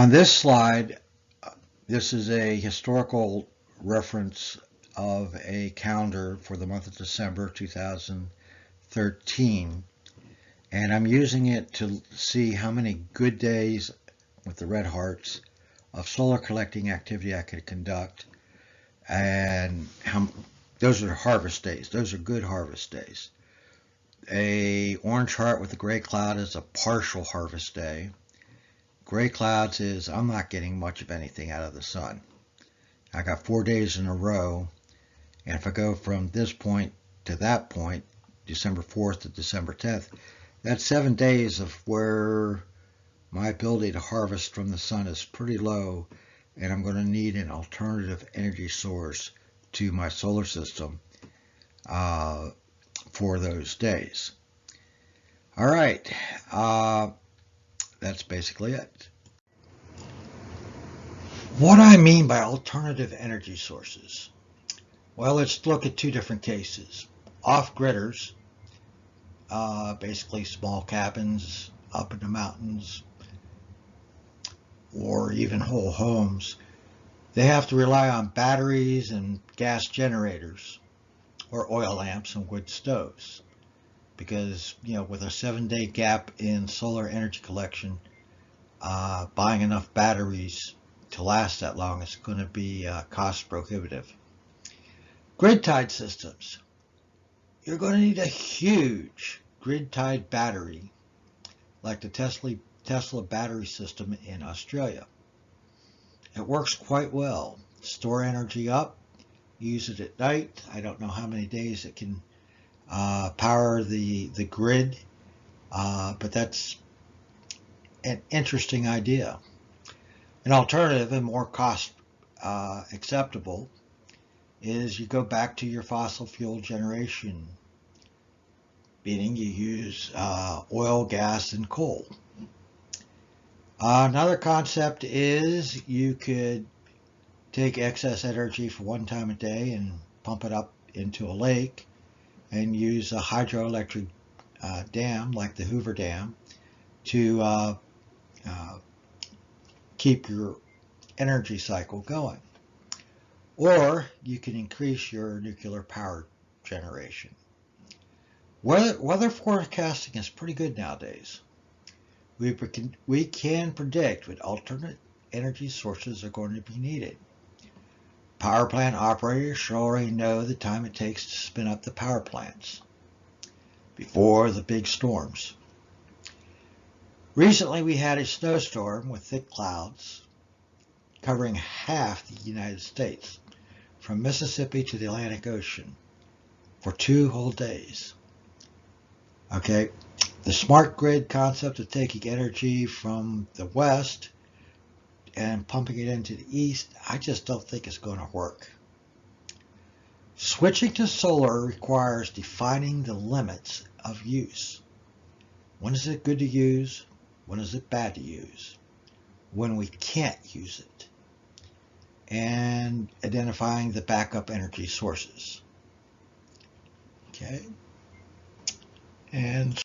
On this slide, this is a historical reference of a calendar for the month of December 2013, and I'm using it to see how many good days with the red hearts of solar collecting activity I could conduct, and those are harvest days. Those are good harvest days. A orange heart with a gray cloud is a partial harvest day. Gray clouds is I'm not getting much of anything out of the sun. I got 4 days in a row, and if I go from this point to that point, December 4th to December 10th, that's 7 days of where my ability to harvest from the sun is pretty low, and I'm going to need an alternative energy source to my solar system for those days. All right, that's basically it. What I mean by alternative energy sources? Well, let's look at two different cases. Off-gridders, basically small cabins up in the mountains, or even whole homes. They have to rely on batteries and gas generators, or oil lamps and wood stoves, because with a 7-day gap in solar energy collection, buying enough batteries to last that long is going to be cost prohibitive. Grid-tied systems. You're going to need a huge grid-tied battery like the Tesla battery system in Australia. It works quite well. Store energy up, use it at night. I don't know how many days it can power the grid, but that's an interesting idea. An alternative and more cost acceptable is you go back to your fossil fuel generation, meaning you use oil, gas, and coal. Another concept is you could take excess energy for one time a day and pump it up into a lake and use a hydroelectric dam like the Hoover Dam to keep your energy cycle going. Or you can increase your nuclear power generation. Weather forecasting is pretty good nowadays. We can predict what alternate energy sources are going to be needed. Power plant operators should already know the time it takes to spin up the power plants before the big storms. Recently we had a snowstorm with thick clouds covering half the United States, from Mississippi to the Atlantic Ocean, for 2 whole days. Okay, the smart grid concept of taking energy from the west and pumping it into the east, I just don't think it's going to work. Switching to solar requires defining the limits of use. When is it good to use? When is it bad to use? When we can't use it? And identifying the backup energy sources. Okay. And